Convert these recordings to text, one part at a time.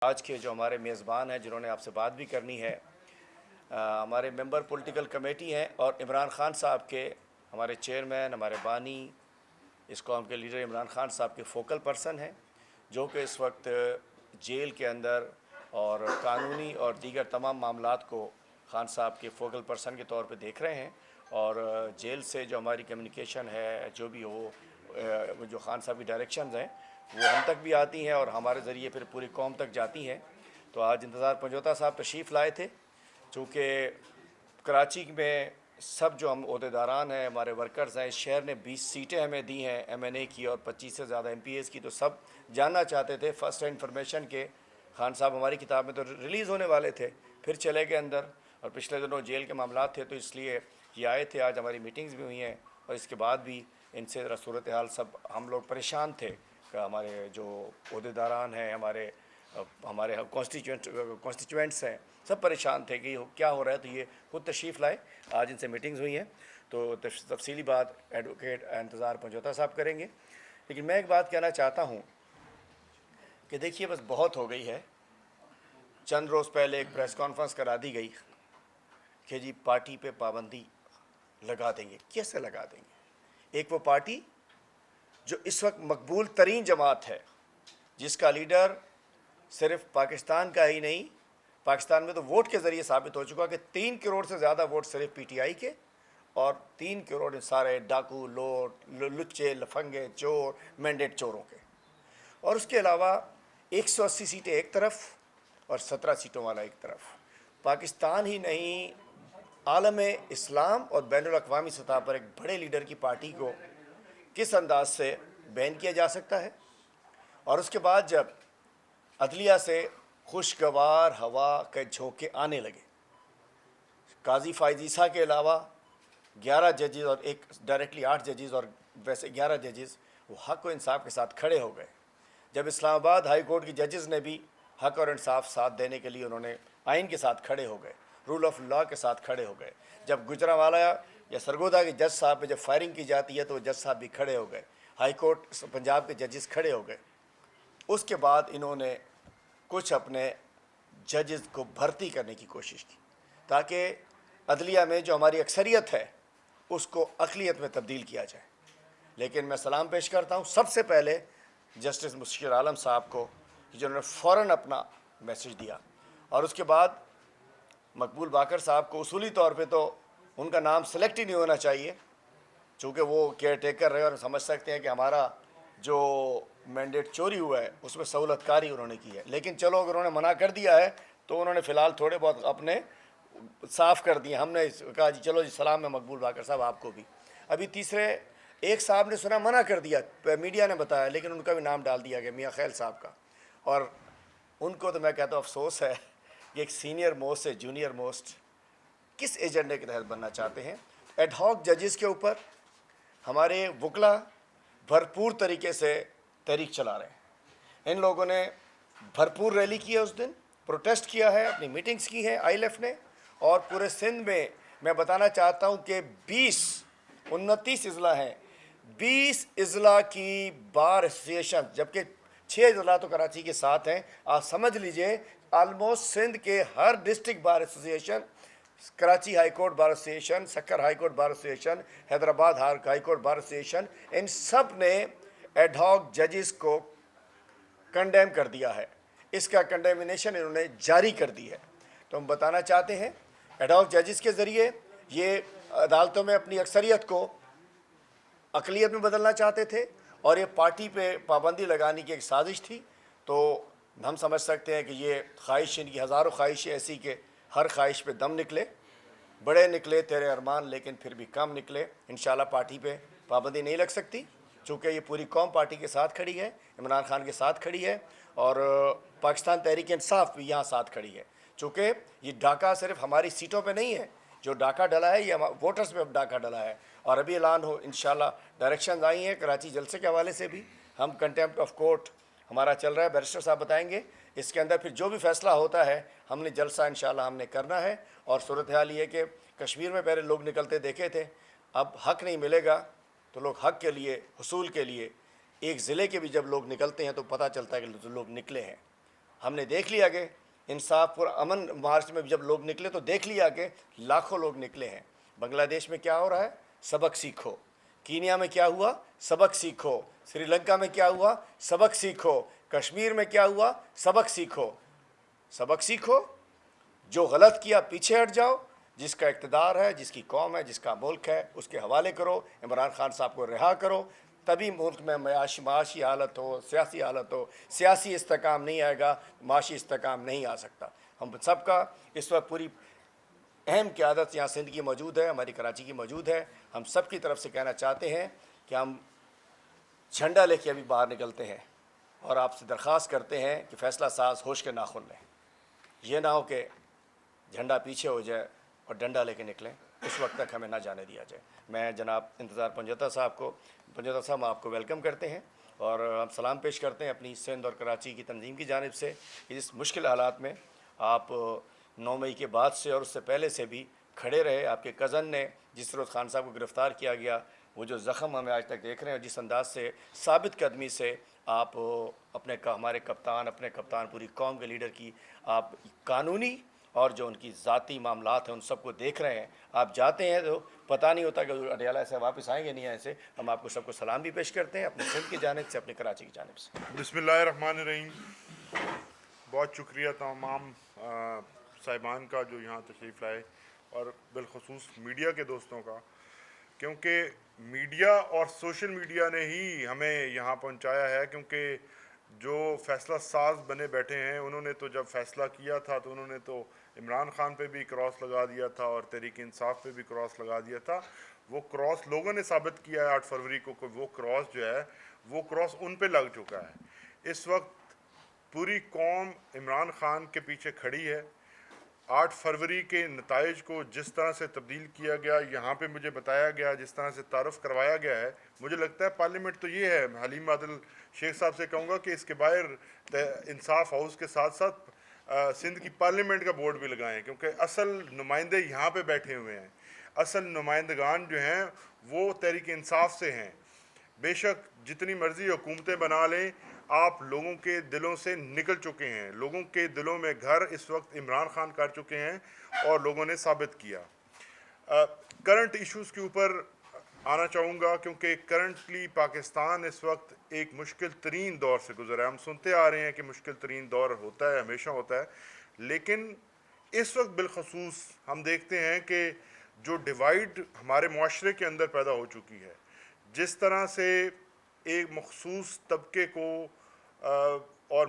आज के जो हमारे मेज़बान हैं जिन्होंने आपसे बात भी करनी है, हमारे मेंबर पॉलिटिकल कमेटी हैं और इमरान खान साहब के हमारे चेयरमैन, हमारे बानी, इस कौम के लीडर इमरान खान साहब के फोकल पर्सन हैं, जो कि इस वक्त जेल के अंदर और कानूनी और दीगर तमाम मामलात को खान साहब के फोकल पर्सन के तौर पे देख रहे हैं। और जेल से जो हमारी कम्युनिकेशन है, जो भी हो, जो खान साहब की डायरेक्शंस हैं वो हम तक भी आती हैं और हमारे ज़रिए फिर पूरी कौम तक जाती हैं। तो आज इंतज़ार पंजोता साहब तशरीफ़ लाए थे, चूँकि कराची में सब जो हम अहदेदारान हैं, हमारे वर्कर्स हैं, इस शहर ने 20 सीटें हमें दी हैं MNA की और 25 से ज़्यादा MPAs की, तो सब जानना चाहते थे फर्स्ट हैंड इन्फॉर्मेशन के खान साहब हमारी किताब में तो रिलीज़ होने वाले थे, फिर चले गए अंदर और पिछले दिनों जेल के मामला थे, तो इसलिए ये आए थे। आज हमारी मीटिंग्स भी हुई हैं और इसके बाद भी इनसे ज़रा सूरत हाल सब हम लोग परेशान थे कि हमारे जो अहदेदारान हैं, हमारे कॉन्स्टिट्यूएंट्स हैं, सब परेशान थे कि क्या हो रहा है। तो ये खुद तशरीफ़ लाए, आज इनसे मीटिंग्स हुई हैं, तो तफसीली बात एडवोकेट इंतज़ार पंजोता साहब करेंगे। लेकिन मैं एक बात कहना चाहता हूँ कि देखिए, बस बहुत हो गई है। चंद रोज़ पहले एक प्रेस कॉन्फ्रेंस करा दी गई कि जी पार्टी पे पाबंदी लगा देंगे। कैसे लगा देंगे? एक वो पार्टी जो इस वक्त मकबूल तरीन जमात है, जिसका लीडर सिर्फ पाकिस्तान का ही नहीं, पाकिस्तान में तो वोट के ज़रिए साबित हो चुका कि 3 करोड़ से ज़्यादा वोट सिर्फ PTI के और 3 करोड़ सारे डाकू, लुच्चे, लफंगे, चोर, मैंडेट चोरों के। और उसके अलावा 180 सीटें एक तरफ और 17 सीटों वाला एक तरफ। पाकिस्तान ही नहीं, आलम इस्लाम और बैनुल अक़वामी सतह पर एक बड़े लीडर की पार्टी को किस अंदाज से बैन किया जा सकता है? और उसके बाद जब अदलिया से खुशगवार हवा के झोंके आने लगे, काजी फायज़ ईसा के अलावा 11 जजेज़ और एक डायरेक्टली 8 जजेज़ और वैसे 11 जजेज़ वो हक़ और इंसाफ के साथ खड़े हो गए। जब इस्लामाबाद हाई कोर्ट की जजेज़ ने भी हक़ और इंसाफ साथ देने के लिए उन्होंने आइन के साथ खड़े हो गए, रूल ऑफ लॉ के साथ खड़े हो गए। जब गुजरांवाला या सरगोदा के जज साहब पे जब फायरिंग की जाती है तो वो जज साहब भी खड़े हो गए, हाई कोर्ट पंजाब के जजेस खड़े हो गए। उसके बाद इन्होंने कुछ अपने जजेस को भर्ती करने की कोशिश की ताकि अदलिया में जो हमारी अक्सरियत है उसको अक़लियत में तब्दील किया जाए। लेकिन मैं सलाम पेश करता हूँ सबसे पहले जस्टिस मुशीर आलम साहब को, जिन्होंने फ़ौरन अपना मैसेज दिया, और उसके बाद मकबूल बाकर साहब को उसूली तौर पे तो उनका नाम सेलेक्ट ही नहीं होना चाहिए, चूँकि वो केयर टेकर रहे और समझ सकते हैं कि हमारा जो मैंडेट चोरी हुआ है उसमें सहूलतकारी उन्होंने की है। लेकिन चलो, अगर उन्होंने मना कर दिया है तो उन्होंने फ़िलहाल थोड़े बहुत अपने साफ़ कर दिए। हमने कहा जी चलो जी, सलाम है मकबूल बाकर साहब आपको भी। अभी तीसरे एक साहब ने सुना मना कर दिया, मीडिया ने बताया, लेकिन उनका भी नाम डाल दिया गया, मियाँ खैल साहब का। और उनको तो मैं कहता हूँ अफसोस है कि एक सीनियर मोस्ट से जूनियर मोस्ट किस एजेंडे के तहत बनना चाहते हैं। एडहॉक जजेस के ऊपर हमारे वकला भरपूर तरीके से तहरीक चला रहे हैं। इन लोगों ने भरपूर रैली की है, उस दिन प्रोटेस्ट किया है, अपनी मीटिंग्स की है ILF ने, और पूरे सिंध में मैं बताना चाहता हूँ कि 29 अजला हैं, 20 अजला की बार एसोसिएशन, जबकि 6 अजला तो कराची के साथ हैं। आप समझ लीजिए आलमोस्ट सिंध के हर district bar association, Karachi high court bar association, Sukkur high court bar association, Hyderabad high court bar association, इन सब ने एडहॉक जजेस को कंडेम कर दिया है। इसका कंडेमिनेशन इन्होंने जारी कर दी है। तो हम बताना चाहते हैं एडहॉक जजेस के ज़रिए ये अदालतों में अपनी अक्सरियत को अक़लियत में बदलना चाहते थे और ये पार्टी पे पाबंदी लगाने की एक साजिश थी। तो हम समझ सकते हैं कि ये ख्वाहिश, इनकी हज़ारों ख्वाहिशें ऐसी कि हर ख्वाहिश पे दम निकले, बड़े निकले तेरे अरमान, लेकिन फिर भी कम निकले। इंशाल्लाह पार्टी पे पाबंदी नहीं लग सकती, चूँकि ये पूरी कौम पार्टी के साथ खड़ी है, इमरान खान के साथ खड़ी है, और पाकिस्तान तहरीक इंसाफ भी यहाँ साथ खड़ी है। चूँकि ये डाका सिर्फ हमारी सीटों पे नहीं है, जो डाका डला है ये वोटर्स पे डाका डला है। और अभी ऐलान हो, इंशाल्लाह डायरेक्शन आई हैं कराची जलसे के हवाले से भी, हम कंटेम्प्ट ऑफ कोर्ट हमारा चल रहा है, बैरिस्टर साहब बताएंगे। इसके अंदर फिर जो भी फैसला होता है हमने जलसा इंशाल्लाह हमने करना है। और सूरत हाल ये कि कश्मीर में पहले लोग निकलते देखे थे, अब हक़ नहीं मिलेगा तो लोग हक़ के लिए, हुसूल के लिए एक ज़िले के भी जब लोग निकलते हैं तो पता चलता है कि लोग निकले हैं। हमने देख लिया कि इंसाफ और अमन मार्च में जब लोग निकले तो देख लिया कि लाखों लोग निकले हैं। बांग्लादेश में क्या हो रहा है, सबक सीखो। कीनिया में क्या हुआ, सबक सीखो। श्रीलंका में क्या हुआ, सबक सीखो। कश्मीर में क्या हुआ, सबक सीखो। सबक सीखो, जो गलत किया पीछे हट जाओ, जिसका इक़्तिदार है, जिसकी कौम है, जिसका मुल्क है, उसके हवाले करो। इमरान खान साहब को रिहा करो, तभी मुल्क में माशी हालत हो, सियासी हालत हो। सियासी इस्तेकाम नहीं आएगा, माशी इस्तेकाम नहीं आ सकता। हम सबका इस वक्त पूरी अहम क़यादत यहाँ सिंध की मौजूद है, हमारी कराची की मौजूद है। हम सब की तरफ से कहना चाहते हैं कि हम झंडा लेके अभी बाहर निकलते हैं और आपसे दरख्वास्त करते हैं कि फ़ैसला साज होश के नाखुन लें। ये ना हो कि झंडा पीछे हो जाए और डंडा लेके निकलें, उस वक्त तक हमें ना जाने दिया जाए। मैं जनाब इंतज़ार पंजोता साहब आपको वेलकम करते हैं और हम सलाम पेश करते हैं अपनी सिंध और कराची की तंजीम की जानिब से कि इस मुश्किल हालात में आप 9 मई के बाद से और उससे पहले से भी खड़े रहे। आपके कज़न ने जिस रोज़ खान साहब को गिरफ़्तार किया गया, वो जो ज़ख़म हमें आज तक देख रहे हैं, जिस अंदाज से साबित कदमी से आप हमारे कप्तान, अपने कप्तान, पूरी कौम के लीडर की आप कानूनी और जो उनकी ज़ाती मामलात हैं उन सबको देख रहे हैं। आप जाते हैं तो पता नहीं होता कि अडियाला से वापस आएंगे नहीं ऐसे। हम आपको सबको सलाम भी पेश करते हैं अपने सिंध की जानिब से, अपनी कराची की जानिब से। बिस्मिल्लाहिर्रहमानिर्रहीम। बहुत शुक्रिया तमाम साहिबान का जो यहाँ तशरीफ़ लाए और बिलखसूस मीडिया के दोस्तों का, क्योंकि मीडिया और सोशल मीडिया ने ही हमें यहाँ पहुँचाया है। क्योंकि जो फ़ैसला साज बने बैठे हैं, उन्होंने तो जब फ़ैसला किया था तो उन्होंने तो इमरान खान पे भी क्रॉस लगा दिया था और तहरीक इंसाफ पे भी क्रॉस लगा दिया था। वो क्रॉस लोगों ने साबित किया है 8 फरवरी को कि वो क्रॉस जो है वो क्रॉस उन पे लग चुका है। इस वक्त पूरी कौम इमरान खान के पीछे खड़ी है। 8 फरवरी के नताइज को जिस तरह से तब्दील किया गया, यहाँ पे मुझे बताया गया, जिस तरह से तारुफ करवाया गया है, मुझे लगता है पार्लियामेंट तो ये है। हलीम आदिल शेख साहब से कहूँगा कि इसके बाहर इंसाफ हाउस के साथ साथ सिंध की पार्लियामेंट का बोर्ड भी लगाएं, क्योंकि असल नुमाइंदे यहाँ पे बैठे हुए हैं। असल नुमाइंदगान जो हैं वो तहरीक इंसाफ से हैं। बेशक जितनी मर्जी हुकूमतें बना लें, आप लोगों के दिलों से निकल चुके हैं। लोगों के दिलों में घर इस वक्त इमरान खान कर चुके हैं और लोगों ने साबित किया। करंट इश्यूज़ के ऊपर आना चाहूँगा, क्योंकि करंटली पाकिस्तान इस वक्त एक मुश्किल तरीन दौर से गुजरा है। हम सुनते आ रहे हैं कि मुश्किल तरीन दौर होता है, हमेशा होता है, लेकिन इस वक्त बिलखसूस हम देखते हैं कि जो डिवाइड हमारे मुआशरे के अंदर पैदा हो चुकी है, जिस तरह से एक मखसूस तबके को और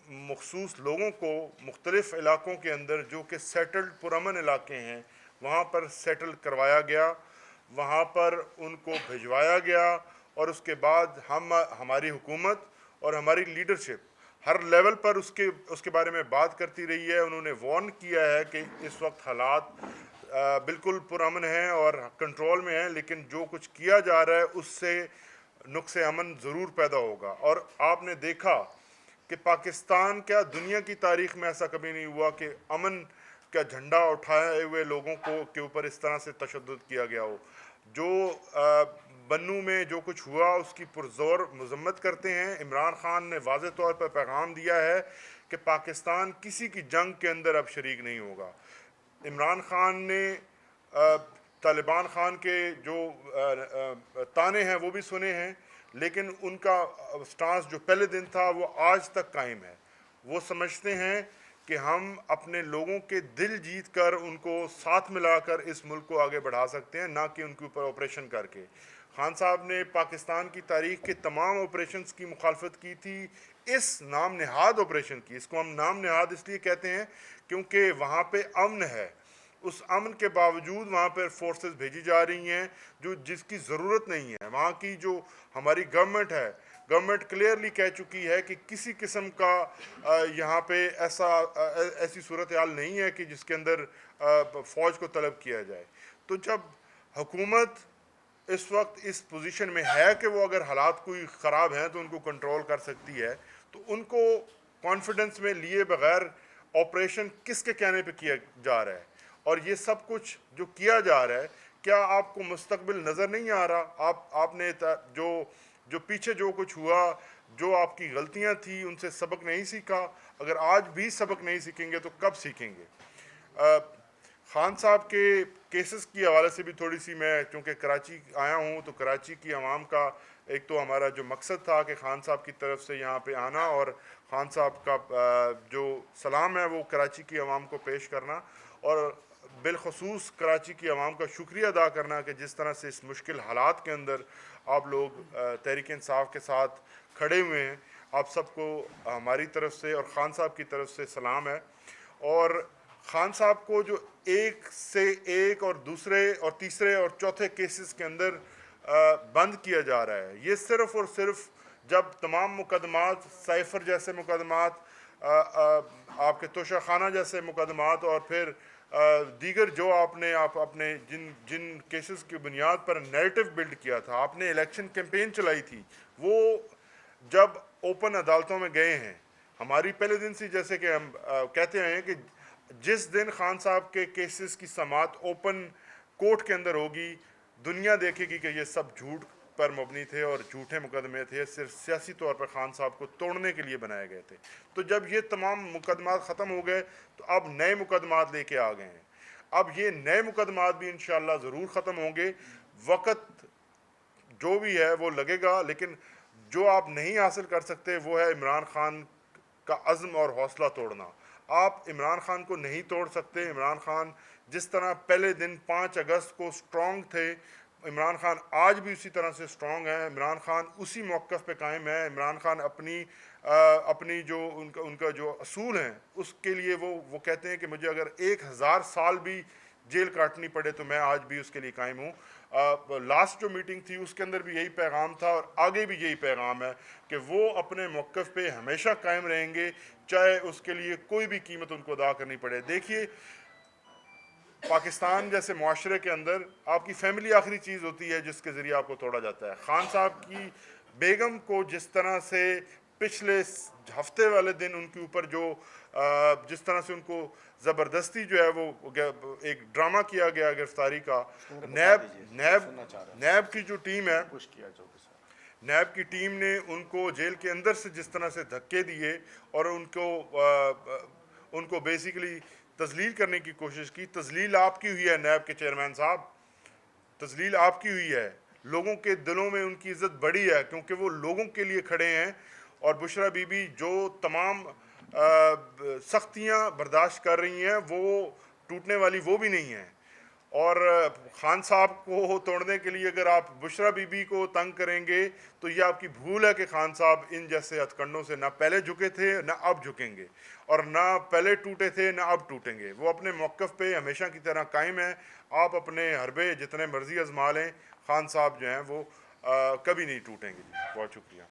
मखसूस लोगों को मुख्तलिफ़ इलाक़ों के अंदर जो कि सेटल्ड पुरअमन इलाके हैं वहाँ पर सेटल करवाया गया, वहाँ पर उनको भिजवाया गया। और उसके बाद हमारी हुकूमत और हमारी लीडरशिप हर लेवल पर उसके बारे में बात करती रही है। उन्होंने वार्न किया है कि इस वक्त हालात बिल्कुल पुरअमन हैं और कंट्रोल में हैं, लेकिन जो कुछ किया जा रहा है उससे नुक्स अमन ज़रूर पैदा होगा। और आपने देखा कि पाकिस्तान क्या दुनिया की तारीख़ में ऐसा कभी नहीं हुआ कि अमन का झंडा उठाए हुए लोगों को के ऊपर इस तरह से तशद्दुद किया गया हो। जो बन्नू में जो कुछ हुआ उसकी पुरज़ोर मज़म्मत करते हैं। इमरान खान ने वाज़ेह तौर पर पैगाम दिया है कि पाकिस्तान किसी की जंग के अंदर अब शरीक नहीं होगा। इमरान खान ने तालिबान खान के जो ताने हैं वो भी सुने हैं, लेकिन उनका स्टांस जो पहले दिन था वो आज तक कायम है। वो समझते हैं कि हम अपने लोगों के दिल जीत कर उनको साथ मिलाकर इस मुल्क को आगे बढ़ा सकते हैं, ना कि उनके ऊपर ऑपरेशन करके। खान साहब ने पाकिस्तान की तारीख़ के तमाम ऑपरेशंस की मुखालफत की थी, इस नाम नहाद ऑपरेशन की। इसको हम नाम नहाद इसलिए कहते हैं क्योंकि वहाँ पे अमन है। उस अमन के बावजूद वहाँ पर फोर्सेस भेजी जा रही हैं जो जिसकी ज़रूरत नहीं है। वहाँ की जो हमारी गवर्नमेंट है, गवर्नमेंट क्लियरली कह चुकी है कि किसी किस्म का यहाँ पे ऐसी सूरत हाल नहीं है कि जिसके अंदर फ़ौज को तलब किया जाए। तो जब हुकूमत इस वक्त इस पोजीशन में है कि वो अगर हालात कोई ख़राब हैं तो उनको कंट्रोल कर सकती है, तो उनको कॉन्फिडेंस में लिए बग़ैर ऑपरेशन किसके कहने पे किया जा रहा है और ये सब कुछ जो किया जा रहा है, क्या आपको मुस्तकबिल नज़र नहीं आ रहा? आपने जो पीछे जो कुछ हुआ, जो आपकी गलतियां थी उनसे सबक नहीं सीखा? अगर आज भी सबक नहीं सीखेंगे तो कब सीखेंगे। खान साहब के केसेस की हवाले से भी थोड़ी सी, मैं चूँकि कराची आया हूँ तो कराची की आवाम का एक तो हमारा जो मकसद था कि खान साहब की तरफ से यहाँ पे आना और खान साहब का जो सलाम है वो कराची की आवाम को पेश करना, और बिलखसूस कराची की आवाम का शुक्रिया अदा करना कि जिस तरह से इस मुश्किल हालात के अंदर आप लोग तहरीक इंसाफ के साथ खड़े हुए हैं। आप सबको हमारी तरफ से और ख़ान साहब की तरफ से सलाम है। और ख़ान साहब को जो एक से एक और दूसरे और तीसरे और चौथे केसेस के अंदर बंद किया जा रहा है, ये सिर्फ़ और सिर्फ जब तमाम मुकदमात साइफ़र जैसे मुकदमात, आपके तोशाखाना जैसे मुकदमात और फिर दीगर जो आपने अपने जिन जिन केसेस की बुनियाद पर नैरेटिव बिल्ड किया था, आपने इलेक्शन कैंपेन चलाई थी, वो जब ओपन अदालतों में गए हैं, हमारी पहले दिन से जैसे कि हम कहते हैं कि जिस दिन खान साहब के केसेस की समाअत ओपन कोर्ट के अंदर होगी, दुनिया देखेगी कि ये सब झूठ पर मबनी थे और झूठे मुकदमे थे, सिर्फ सियासी तौर पर खान साहब को तोड़ने के लिए बनाए गए थे। तो जब ये तमाम मुकदमात ख़त्म हो गए तो अब नए मुकदमात लेके आ गए हैं। अब ये नए मुकदमात भी इंशाअल्लाह ज़रूर ख़त्म होंगे। वक्त जो भी है वो लगेगा, लेकिन जो आप नहीं हासिल कर सकते वो है इमरान खान का अज़्म और हौसला तोड़ना। आप इमरान खान को नहीं तोड़ सकते। इमरान खान जिस तरह पहले दिन 5 अगस्त को स्ट्रॉन्ग थे, इमरान खान आज भी उसी तरह से स्ट्रॉन्ग है। इमरान खान उसी मौक़िफ़ पे कायम है। इमरान खान अपनी जो उनका जो असूल हैं उसके लिए वो कहते हैं कि मुझे अगर 1000 साल भी जेल काटनी पड़े तो मैं आज भी उसके लिए कायम हूँ। लास्ट जो मीटिंग थी उसके अंदर भी यही पैगाम था और आगे भी यही पैगाम है कि वो अपने मौक़िफ़ पे हमेशा कायम रहेंगे, चाहे उसके लिए कोई भी कीमत उनको अदा करनी पड़े। देखिए, पाकिस्तान जैसे मुआशरे के अंदर आपकी फ़ैमिली आखिरी चीज़ होती है जिसके ज़रिए आपको तोड़ा जाता है। खान साहब की बेगम को जिस तरह से पिछले हफ्ते वाले दिन उनके ऊपर जो जिस तरह से उनको ज़बरदस्ती जो है वो एक ड्रामा किया गया गिरफ्तारी का, नैब की जो टीम है, नैब की टीम ने उनको जेल के अंदर से जिस तरह से धक्के दिए और उनको बेसिकली तजलील करने की कोशिश की। तजलील आपकी हुई है नैब के चेयरमैन साहब, तजलील आपकी हुई है। लोगों के दिलों में उनकी इज़्ज़त बढ़ी है क्योंकि वो लोगों के लिए खड़े हैं। और बुशरा बीबी जो तमाम सख्तियाँ बर्दाश्त कर रही हैं वो टूटने वाली वो भी नहीं हैं। और खान साहब को तोड़ने के लिए अगर आप बुशरा बीबी को तंग करेंगे तो ये आपकी भूल है कि खान साहब इन जैसे हथकंडों से ना पहले झुके थे ना अब झुकेंगे, और ना पहले टूटे थे ना अब टूटेंगे। वो अपने मौक़िफ़ पे हमेशा की तरह कायम है। आप अपने हरबे जितने मर्जी आजमा लें, खान साहब जो हैं वो कभी नहीं टूटेंगे। जी, बहुत शुक्रिया।